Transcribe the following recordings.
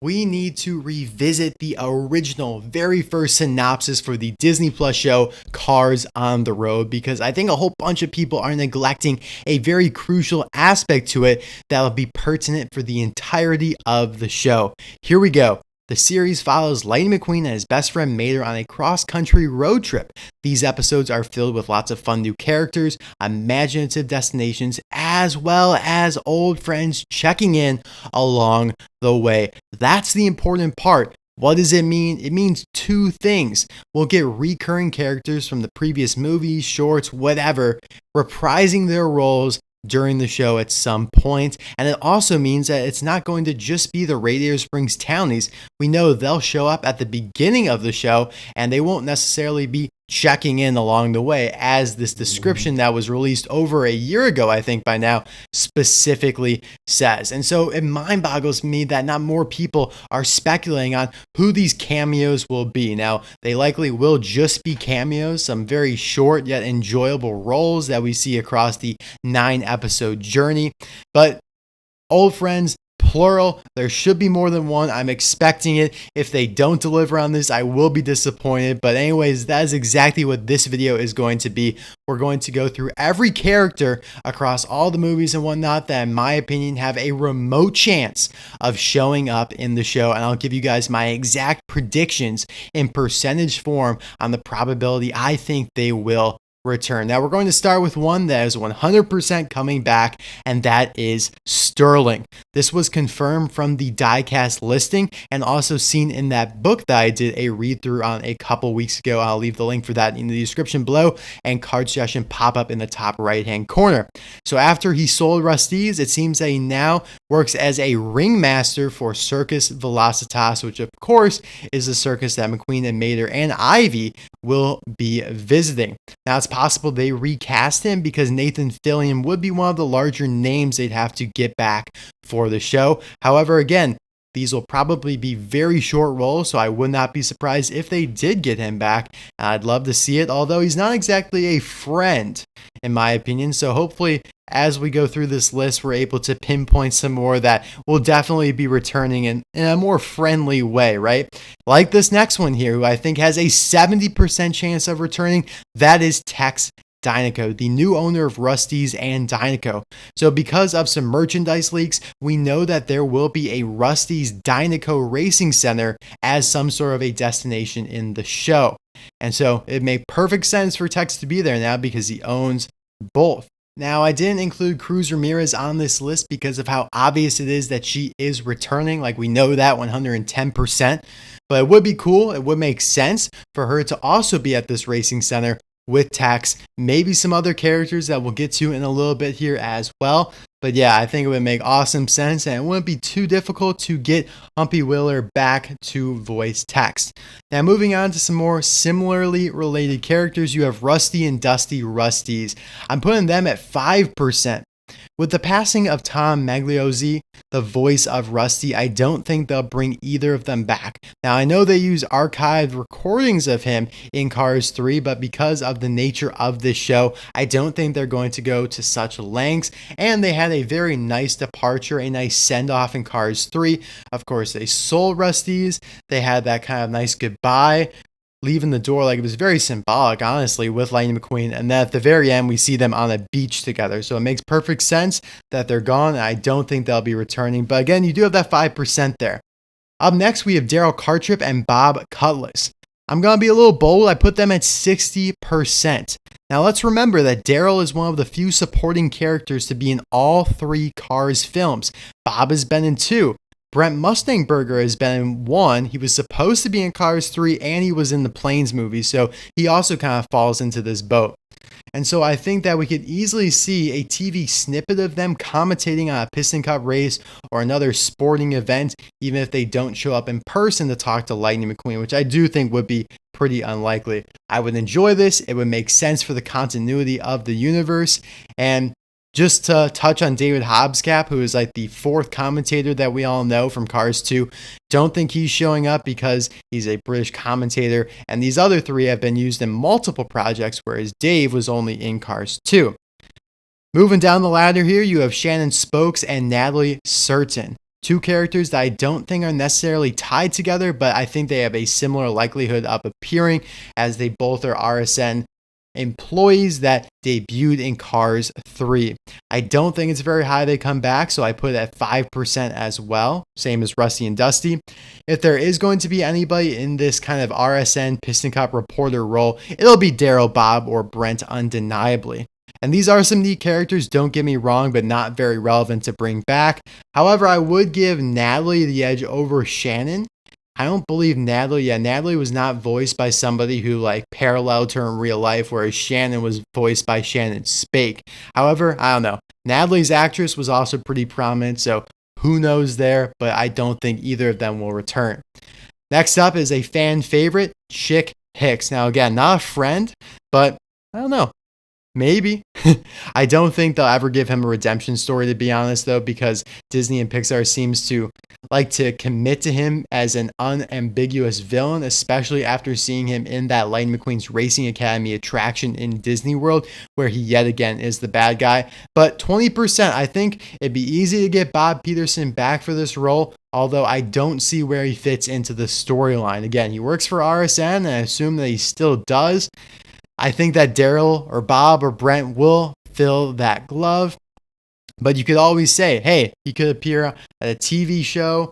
we need to revisit the original, very first synopsis for the Disney Plus show Cars on the Road, because I think a whole bunch of people are neglecting a very crucial aspect to it that will be pertinent for the entirety of the show. Here we go. The series follows Lightning McQueen and his best friend Mater on a cross-country road trip. These episodes are filled with lots of fun new characters, imaginative destinations, as well as old friends checking in along the way. That's the important part. What does it mean? It means two things. We'll get recurring characters from the previous movies, shorts, whatever, reprising their roles during the show at some point. And it also means that it's not going to just be the Radiator Springs Townies. We know they'll show up at the beginning of the show and they won't necessarily be checking in along the way, as this description that was released over a year ago, I think by now, specifically says. And so it mind boggles me that not more people are speculating on who these cameos will be. Now, they likely will just be cameos, some very short yet enjoyable roles that we see across the 9-episode journey. But old friends, plural, there should be more than one. I'm expecting it. If they don't deliver on this, I will be disappointed. But anyways, that is exactly what this video is going to be. We're going to go through every character across all the movies and whatnot that, in my opinion, have a remote chance of showing up in the show. And I'll give you guys my exact predictions in percentage form on the probability I think they will return. Now we're going to start with one that is 100% coming back, and that is Sterling. This was confirmed from the diecast listing and also seen in that book that I did a read through on a couple weeks ago. I'll leave the link for that in the description below, and card suggestion pop up in the top right hand corner. So after he sold Rust-eze, it seems that he now works as a ringmaster for Circus Velocitas, which of course is the circus that McQueen and Mater and Ivy will be visiting. Now it's possible they recast him because Nathan Fillion would be one of the larger names they'd have to get back for the show. However, again, these will probably be very short roles, so I would not be surprised if they did get him back. I'd love to see it, although he's not exactly a friend, in my opinion. So hopefully, as we go through this list, we're able to pinpoint some more that will definitely be returning in a more friendly way, right? Like this next one here, who I think has a 70% chance of returning. That is Tex Dinoco, the new owner of Rust-eze and Dinoco. So because of some merchandise leaks, we know that there will be a Rust-eze Dinoco Racing Center as some sort of a destination in the show. And so it made perfect sense for Tex to be there now because he owns both. Now, I didn't include Cruz Ramirez on this list because of how obvious it is that she is returning. Like, we know that 110%. But it would be cool, it would make sense for her to also be at this racing center with Tex, maybe some other characters that we'll get to in a little bit here as well. But yeah, I think it would make awesome sense, and it wouldn't be too difficult to get Humpy Wheeler back to voice Tex. Now moving on to some more similarly related characters, you have Rusty and Dusty Rust-eze. I'm putting them at 5%. With the passing of Tom Magliozzi, the voice of Rusty, I don't think they'll bring either of them back. Now, I know they use archived recordings of him in Cars 3, but because of the nature of this show, I don't think they're going to go to such lengths. And they had a very nice departure, a nice send-off in Cars 3. Of course, they sold Rust-eze. They had that kind of nice goodbye, leaving the door. Like, it was very symbolic, honestly, with Lightning McQueen. And then at the very end, we see them on a beach together. So it makes perfect sense that they're gone. And I don't think they'll be returning. But again, you do have that 5% there. Up next, we have Darrell Cartrip and Bob Cutlass. I'm going to be a little bold. I put them at 60%. Now, let's remember that Darrell is one of the few supporting characters to be in all 3 Cars films. Bob has been in 2. Brent Mustangburger has been in 1. He was supposed to be in Cars 3, and he was in the Planes movie, so he also kind of falls into this boat. And so I think that we could easily see a TV snippet of them commentating on a Piston Cup race or another sporting event, even if they don't show up in person to talk to Lightning McQueen, which I do think would be pretty unlikely. I would enjoy this. It would make sense for the continuity of the universe. And just to touch on David Hobbscap, who is like the 4th commentator that we all know from Cars 2, don't think he's showing up because he's a British commentator, and these other 3 have been used in multiple projects, whereas Dave was only in Cars 2. Moving down the ladder here, you have Shannon Spokes and Natalie Certain. Two characters that I don't think are necessarily tied together, but I think they have a similar likelihood of appearing, as they both are RSN employees that debuted in Cars 3. I don't think it's very high they come back, so I put it at 5% as well, same as Rusty and Dusty. If there is going to be anybody in this kind of RSN Piston Cup reporter role, it'll be Darrell, Bob, or Brent undeniably. And these are some neat characters, don't get me wrong, but not very relevant to bring back. However, I would give Natalie the edge over Shannon. I don't believe Natalie was not voiced by somebody who like paralleled her in real life, whereas Shannon was voiced by Shannon Spake. However, I don't know. Natalie's actress was also pretty prominent, so who knows there, but I don't think either of them will return. Next up is a fan favorite, Chick Hicks. Now again, not a friend, but I don't know. Maybe. I don't think they'll ever give him a redemption story, to be honest, though, because Disney and Pixar seems to like to commit to him as an unambiguous villain, especially after seeing him in that Lightning McQueen's Racing Academy attraction in Disney World, where he yet again is the bad guy. But 20%, I think it'd be easy to get Bob Peterson back for this role, although I don't see where he fits into the storyline. Again, he works for RSN, and I assume that he still does. I think that Darrell or Bob or Brent will fill that glove, but you could always say, hey, he could appear at a TV show,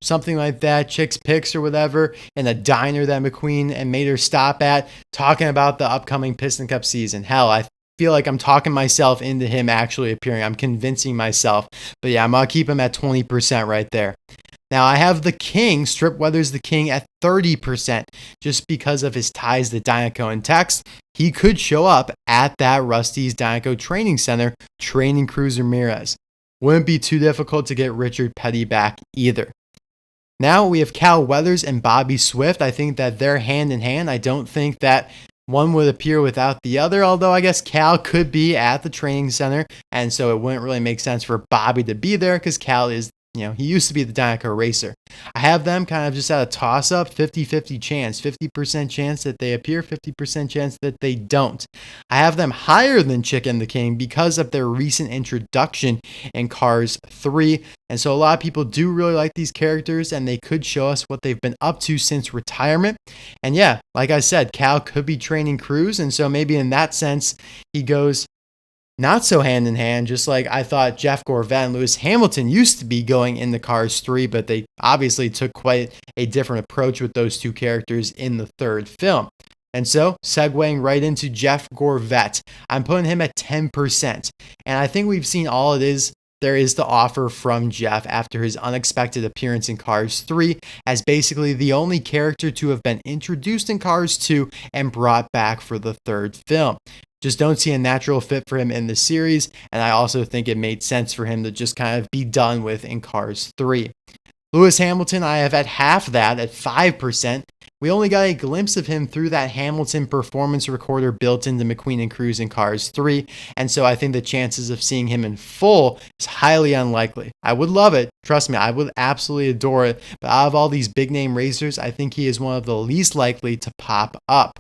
something like that, Chick's Picks or whatever, in a diner that McQueen and Mater stop at, talking about the upcoming Piston Cup season. Hell, I feel like I'm talking myself into him actually appearing. I'm convincing myself, but yeah, I'm going to keep him at 20% right there. Now, I have the King, Strip Weathers the King, at 30%, just because of his ties to Dinoco and Tex. He could show up at that Rust-eze Dinoco training center, training Cruz Ramirez. Wouldn't be too difficult to get Richard Petty back either. Now, we have Cal Weathers and Bobby Swift. I think that they're hand in hand. I don't think that one would appear without the other, although I guess Cal could be at the training center, and so it wouldn't really make sense for Bobby to be there because Cal is he used to be the Dinoco racer. I have them kind of just at a toss-up, 50-50 chance. 50% chance that they appear, 50% chance that they don't. I have them higher than Chick and the King because of their recent introduction in Cars 3. And so a lot of people do really like these characters, and they could show us what they've been up to since retirement. And yeah, like I said, Cal could be training Cruz, and so maybe in that sense, he goes not so hand in hand, just like I thought Jeff Gorvette and Lewis Hamilton used to be going into Cars 3, but they obviously took quite a different approach with those two characters in the third film. And so, segueing right into Jeff Gorvette, I'm putting him at 10%. And I think we've seen all there is to offer from Jeff after his unexpected appearance in Cars 3 as basically the only character to have been introduced in Cars 2 and brought back for the third film. Just don't see a natural fit for him in the series, and I also think it made sense for him to just kind of be done with in Cars 3. Lewis Hamilton, I have at half that at 5%. We only got a glimpse of him through that Hamilton performance recorder built into McQueen and Cruz in Cars 3, and so I think the chances of seeing him in full is highly unlikely. I would love it. Trust me, I would absolutely adore it, but out of all these big-name racers, I think he is one of the least likely to pop up.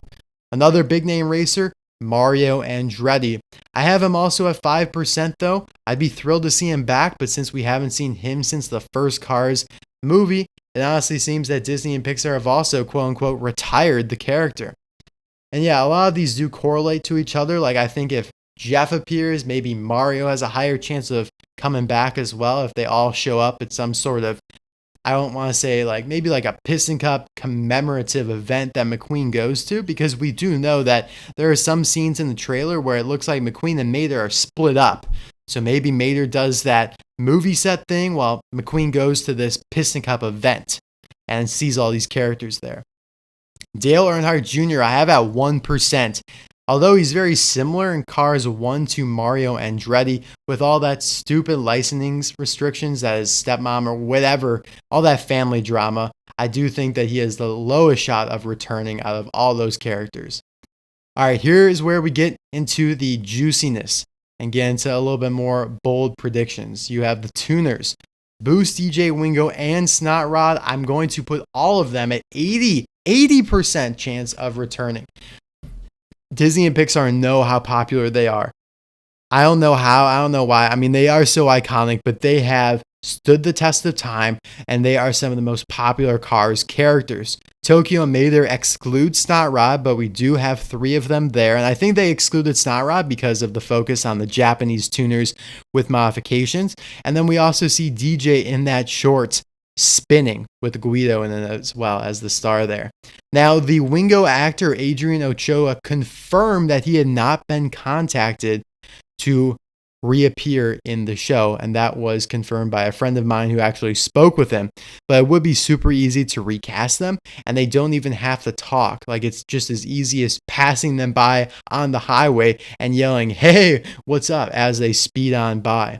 Another big-name racer, Mario Andretti. I have him also at 5% though. I'd be thrilled to see him back, but since we haven't seen him since the first Cars movie, it honestly seems that Disney and Pixar have also quote-unquote retired the character. And yeah, a lot of these do correlate to each other. Like I think if Jeff appears, maybe Mario has a higher chance of coming back as well if they all show up at some sort of, I don't want to say maybe a Piston Cup commemorative event that McQueen goes to, because we do know that there are some scenes in the trailer where it looks like McQueen and Mater are split up. So maybe Mater does that movie set thing while McQueen goes to this Piston Cup event and sees all these characters there. Dale Earnhardt Jr. I have at 1%. Although he's very similar in Cars 1 to Mario Andretti, with all that stupid licensing restrictions that his stepmom or whatever, all that family drama, I do think that he has the lowest shot of returning out of all those characters. All right, here is where we get into the juiciness and get into a little bit more bold predictions. You have the tuners, Boost, DJ Wingo, and Snot Rod. I'm going to put all of them at 80% chance of returning. Disney and Pixar know how popular they are. I don't know how, I don't know why. I mean, they are so iconic, but they have stood the test of time, and they are some of the most popular Cars characters. Tokyo and Mater exclude Snot Rod, but we do have 3 of them there, and I think they excluded Snot Rod because of the focus on the Japanese tuners with modifications. And then we also see DJ in that short spinning with Guido in it as well as the star there. Now, the Wingo actor Adrian Ochoa confirmed that he had not been contacted to reappear in the show, and that was confirmed by a friend of mine who actually spoke with him. But it would be super easy to recast them, and they don't even have to talk. Like, it's just as easy as passing them by on the highway and yelling, "Hey, what's up?" as they speed on by.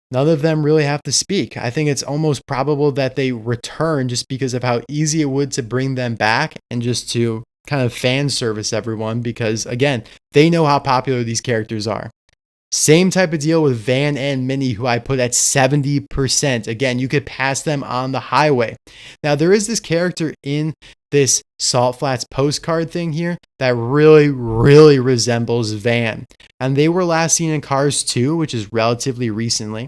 None of them really have to speak. I think it's almost probable that they return just because of how easy it would to bring them back and just to kind of fan service everyone, because again, they know how popular these characters are. Same type of deal with Van and Minny, who I put at 70%. Again, you could pass them on the highway. Now, there is this character in this Salt Flats postcard thing here that really, really resembles Van. And they were last seen in Cars 2, which is relatively recently.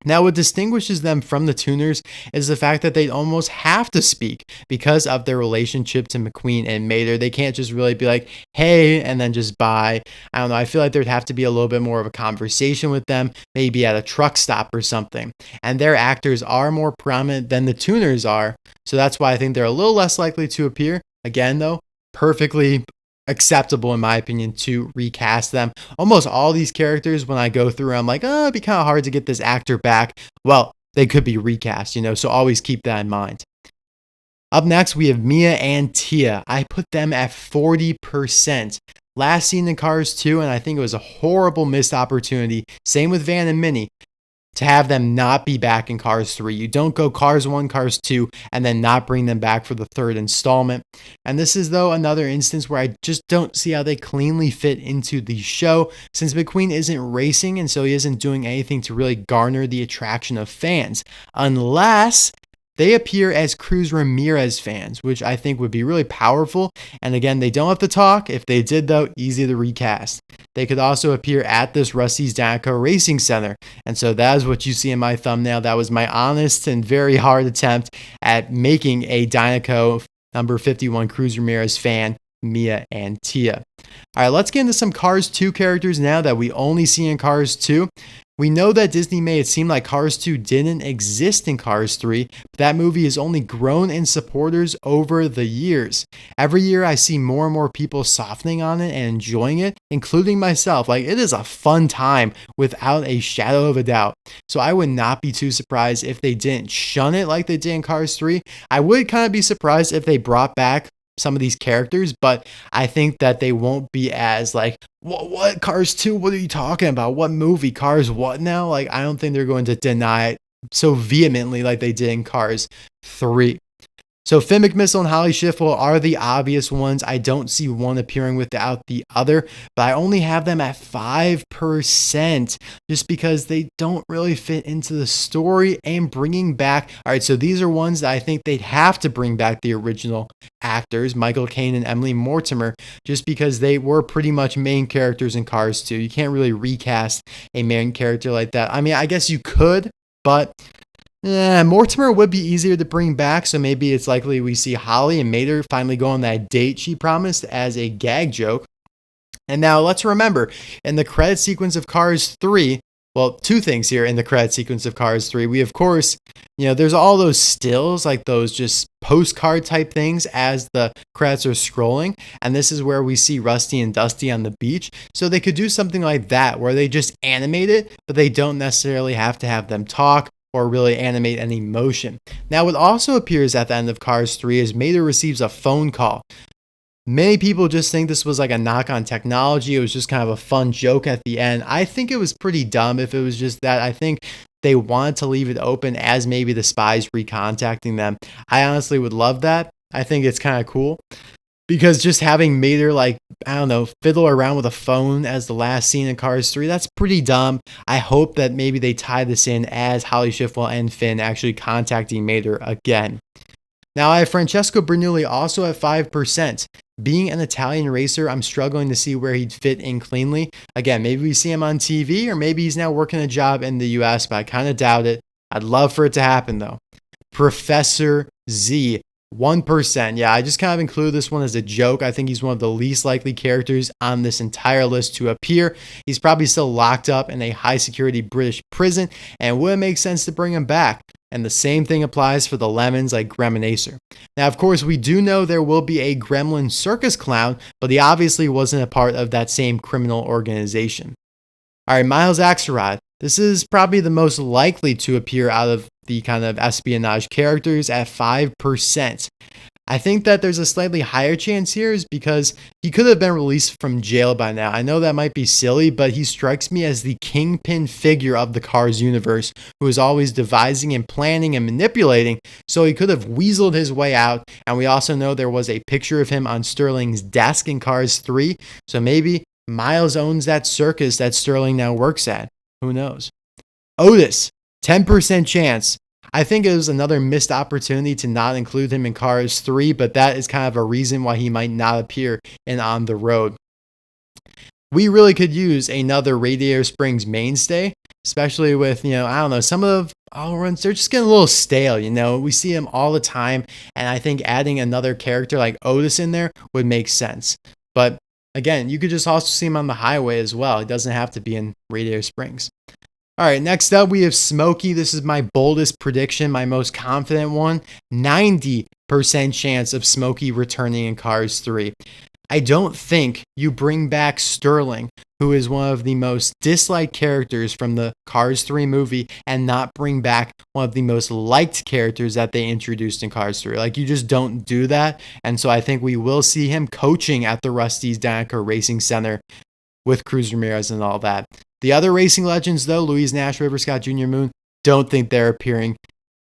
Now, what distinguishes them from the tuners is the fact that they almost have to speak because of their relationship to McQueen and Mater. They can't just really be like, "Hey," and then just bye. I don't know. I feel like there'd have to be a little bit more of a conversation with them, maybe at a truck stop or something. And their actors are more prominent than the tuners are. So that's why I think they're a little less likely to appear. Again, though, perfectly acceptable in my opinion to recast them. Almost all these characters, when I go through, I'm like, oh, it'd be kind of hard to get this actor back. Well, they could be recast, so always keep that in mind. Up next, we have Mia and Tia. I put them at 40%. Last seen in Cars 2, and I think it was a horrible missed opportunity. Same with Van and Minny, to have them not be back in Cars 3. You don't go Cars 1, Cars 2, and then not bring them back for the 3rd installment. And this is, though, another instance where I just don't see how they cleanly fit into the show, since McQueen isn't racing, and so he isn't doing anything to really garner the attraction of fans. Unless they appear as Cruz Ramirez fans, which I think would be really powerful. And again, they don't have to talk. If they did, though, easy to recast. They could also appear at this Rust-eze Dinoco Racing Center. And so that is what you see in my thumbnail. That was my honest and very hard attempt at making a Dinoco number 51 Cruz Ramirez fan, Mia and Tia. All right, let's get into some Cars 2 characters now that we only see in Cars 2. We know that Disney made it seem like Cars 2 didn't exist in Cars 3, but that movie has only grown in supporters over the years. Every year I see more and more people softening on it and enjoying it, including myself. Like, it is a fun time without a shadow of a doubt. So I would not be too surprised if they didn't shun it like they did in Cars 3. I would kind of be surprised if they brought back some of these characters, but I think that they won't be as like, what Cars 2? What are you talking about? What movie? Cars what now? Like, I don't think they're going to deny it so vehemently like they did in Cars 3. So Finn McMissile and Holley Shiftwell are the obvious ones. I don't see one appearing without the other, but I only have them at 5% just because they don't really fit into the story and bringing back. All right, so these are ones that I think they'd have to bring back the original actors, Michael Caine and Emily Mortimer, just because they were pretty much main characters in Cars 2. You can't really recast a main character like that. I mean, I guess you could, but Mortimer would be easier to bring back, so maybe it's likely we see Holley and Mater finally go on that date she promised as a gag joke. And now let's remember, in the credit sequence of Cars 3, well, 2 things here in the credit sequence of Cars 3. We, of course, there's all those stills, like those just postcard type things as the credits are scrolling. And this is where we see Rusty and Dusty on the beach. So they could do something like that, where they just animate it, but they don't necessarily have to have them talk or really animate any motion. Now, what also appears at the end of Cars 3 is Mater receives a phone call. Many people just think this was like a knock on technology. It was just kind of a fun joke at the end. I think it was pretty dumb if it was just that. I think they wanted to leave it open as maybe the spies recontacting them. I honestly would love that. I think it's kind of cool. Because just having Mater, fiddle around with a phone as the last scene in Cars 3, that's pretty dumb. I hope that maybe they tie this in as Holley Shiftwell and Finn actually contacting Mater again. Now, I have Francesco Bernoulli also at 5%. Being an Italian racer, I'm struggling to see where he'd fit in cleanly. Again, maybe we see him on TV, or maybe he's now working a job in the US, but I kind of doubt it. I'd love for it to happen though. Professor Z, 1%. Yeah, I just kind of include this one as a joke. I think he's one of the least likely characters on this entire list to appear. He's probably still locked up in a high security British prison, and it wouldn't make sense to bring him back. And the same thing applies for the lemons like Gremlinacer. Now, of course, we do know there will be a Gremlin circus clown, but he obviously wasn't a part of that same criminal organization. All right, Miles Axlerod. This is probably the most likely to appear out of the kind of espionage characters at 5%. I think that there's a slightly higher chance here is because he could have been released from jail by now. I know that might be silly, but he strikes me as the kingpin figure of the Cars universe who is always devising and planning and manipulating, so he could have weaseled his way out. And we also know there was a picture of him on Sterling's desk in Cars 3, so maybe Miles owns that circus that Sterling now works at. Who knows? Otis, 10% chance. I think it was another missed opportunity to not include him in Cars 3, but that is kind of a reason why he might not appear in On the Road. We really could use another Radiator Springs mainstay, especially with, I don't know, some of the all runs, they're just getting a little stale, We see him all the time, and I think adding another character like Otis in there would make sense. But again, you could just also see him on the highway as well. It doesn't have to be in Radiator Springs. All right, next up we have Smokey. This is my boldest prediction, my most confident one. 90% chance of Smokey returning in Cars 3. I don't think you bring back Sterling, who is one of the most disliked characters from the Cars 3 movie, and not bring back one of the most liked characters that they introduced in Cars 3. Like, you just don't do that. And so I think we will see him coaching at the Rust-eze Dinoco Racing Center with Cruz Ramirez and all that. The other racing legends, though, Louise Nash, River Scott Jr., Moon, don't think they're appearing.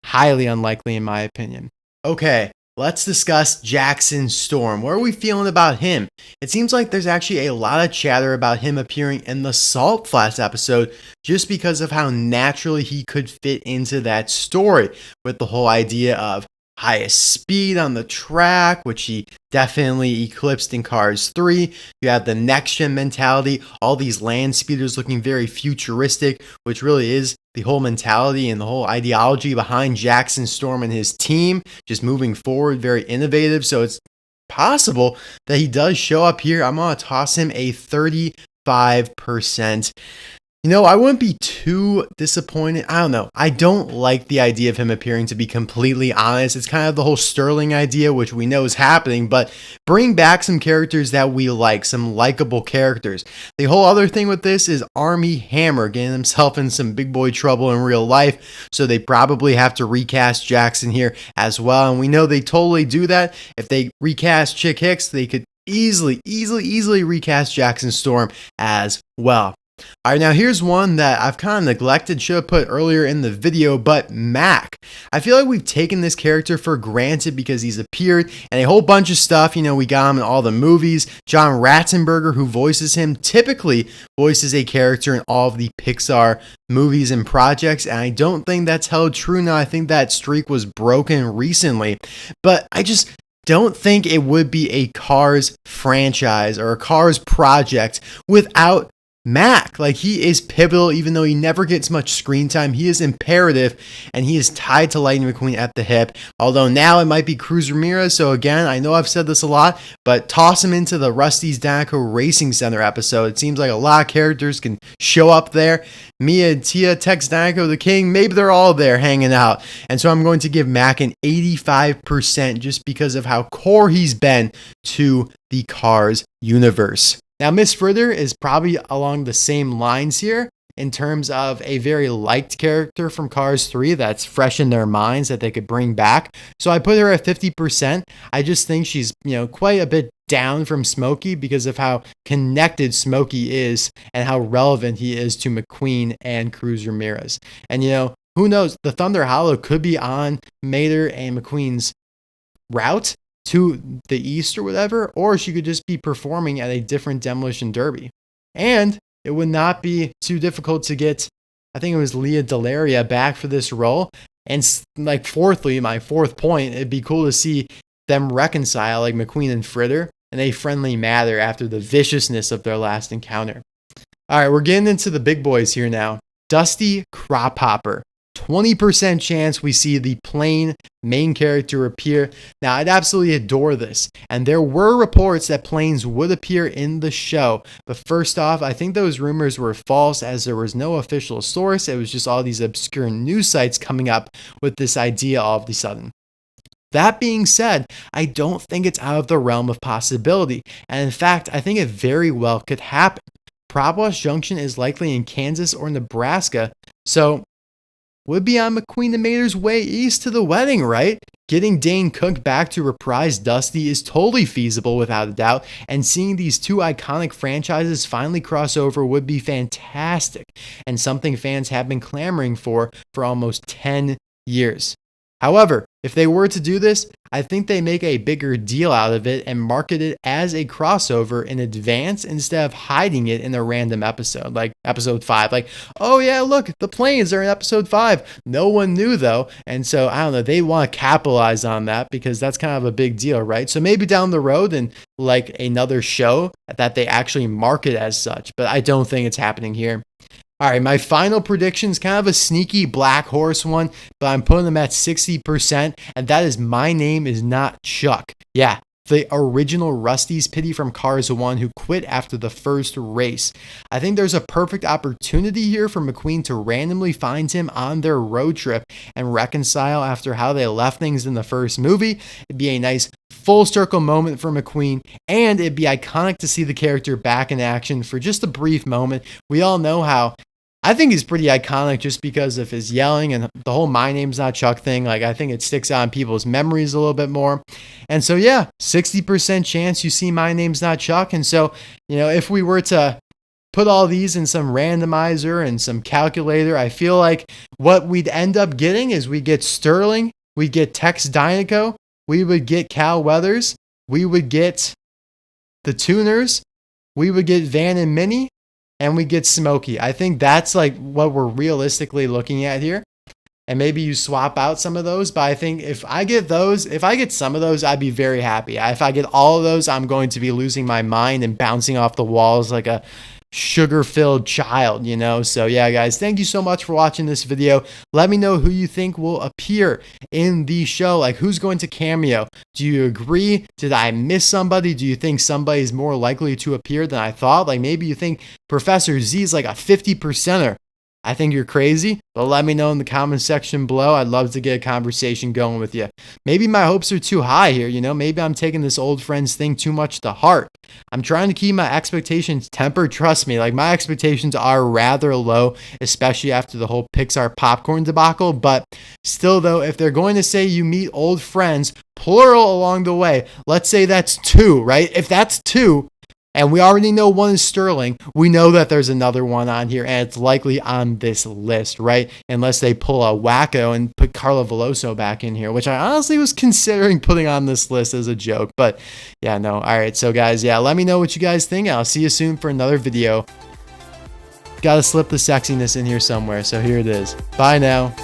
Highly unlikely, in my opinion. Okay, let's discuss Jackson Storm. What are we feeling about him? It seems like there's actually a lot of chatter about him appearing in the Salt Flats episode just because of how naturally he could fit into that story with the whole idea of highest speed on the track, which he definitely eclipsed in Cars 3. You have the next-gen mentality, all these land speeders looking very futuristic, which really is the whole mentality and the whole ideology behind Jackson Storm and his team, just moving forward, very innovative. So it's possible that he does show up here. I'm going to toss him a 35%. I wouldn't be too disappointed. I don't know. I don't like the idea of him appearing, to be completely honest. It's kind of the whole Sterling idea, which we know is happening, but bring back some characters that we like, some likable characters. The whole other thing with this is Army Hammer getting himself in some big boy trouble in real life, so they probably have to recast Jackson here as well, and we know they totally do that. If they recast Chick Hicks, they could easily recast Jackson Storm as well. All right, now here's one that I've kind of neglected, should have put earlier in the video, but Mack. I feel like we've taken this character for granted because he's appeared in a whole bunch of stuff. We got him in all the movies. John Ratzenberger, who voices him, typically voices a character in all of the Pixar movies and projects, and I don't think that's held true now. I think that streak was broken recently, but I just don't think it would be a Cars franchise or a Cars project without Mack. Like, he is pivotal, even though he never gets much screen time. He is imperative, and he is tied to Lightning McQueen at the hip. Although now it might be Cruz Ramirez. So again, I know I've said this a lot, but toss him into the Rust-eze Dinoco Racing Center episode. It seems like a lot of characters can show up there. Mia, Tia, Tex Dinoco, the King, maybe they're all there hanging out. And so I'm going to give Mack an 85% just because of how core he's been to the Cars universe. Now, Miss Fritter is probably along the same lines here in terms of a very liked character from Cars 3 that's fresh in their minds that they could bring back. So I put her at 50%. I just think she's, quite a bit down from Smokey because of how connected Smokey is and how relevant he is to McQueen and Cruz Ramirez. And, who knows? The Thunder Hollow could be on Mater and McQueen's route to the east or whatever, or she could just be performing at a different demolition derby. And it would not be too difficult to get, I think it was Leah Delaria back for this role. And fourthly, my fourth point, it'd be cool to see them reconcile like McQueen and Fritter in a friendly manner after the viciousness of their last encounter. All right, we're getting into the big boys here now. Dusty Crophopper, 20% chance we see the plain main character appear. Now, I'd absolutely adore this. And there were reports that planes would appear in the show. But first off, I think those rumors were false as there was no official source. It was just all these obscure news sites coming up with this idea all of a sudden. That being said, I don't think it's out of the realm of possibility. And in fact, I think it very well could happen. Prop Wash Junction is likely in Kansas or Nebraska. So would be on McQueen and Mater's way east to the wedding, right? Getting Dane Cook back to reprise Dusty is totally feasible without a doubt, and seeing these two iconic franchises finally cross over would be fantastic, and something fans have been clamoring for almost 10 years. However, if they were to do this, I think they make a bigger deal out of it and market it as a crossover in advance instead of hiding it in a random episode, like episode 5. Like, oh yeah, look, the planes are in episode 5. No one knew though. And so, I don't know, they want to capitalize on that because that's kind of a big deal, right? So maybe down the road and like another show that they actually market as such, but I don't think it's happening here. All right, my final prediction is kind of a sneaky black horse one, but I'm putting them at 60%, and that is My Name Is Not Chuck. Yeah, the original Rust-eze pitty from Cars 1 who quit after the first race. I think there's a perfect opportunity here for McQueen to randomly find him on their road trip and reconcile after how they left things in the first movie. It'd be a nice full circle moment for McQueen, and it'd be iconic to see the character back in action for just a brief moment. We all know how I think he's pretty iconic just because of his yelling and the whole My Name's Not Chuck thing. Like, I think it sticks out in people's memories a little bit more. And so, yeah, 60% chance you see My Name's Not Chuck. And so, you know, if we were to put all these in some randomizer and some calculator, I feel like what we'd end up getting is we get Sterling, we get Tex Dinoco, we would get Cal Weathers, we would get the Tuners, we would get Van and Minny, and we get Smokey. I think that's like what we're realistically looking at here. And maybe you swap out some of those, but I think if I get some of those, I'd be very happy. If I get all of those, I'm going to be losing my mind and bouncing off the walls like a sugar-filled child, you know? So yeah, guys, thank you so much for watching this video. Let me know who you think will appear in the show. Like, who's going to cameo? Do you agree? Did I miss somebody? Do you think somebody's more likely to appear than I thought? Like, maybe you think Professor Z is like a 50%er. I think you're crazy, but let me know in the comment section below. I'd love to get a conversation going with you. Maybe my hopes are too high here, you know? Maybe I'm taking this old friends thing too much to heart. I'm trying to keep my expectations tempered. Trust me, like, my expectations are rather low, especially after the whole Pixar popcorn debacle. But still, though, if they're going to say you meet old friends, plural along the way, let's say that's 2, right? If that's 2, and we already know one is Sterling, we know that there's another one on here, and it's likely on this list, right? Unless they pull a wacko and put Carla Veloso back in here, which I honestly was considering putting on this list as a joke. But yeah, no. All right, so guys, yeah, let me know what you guys think. I'll see you soon for another video. Gotta slip the sexiness in here somewhere, so here it is. Bye now.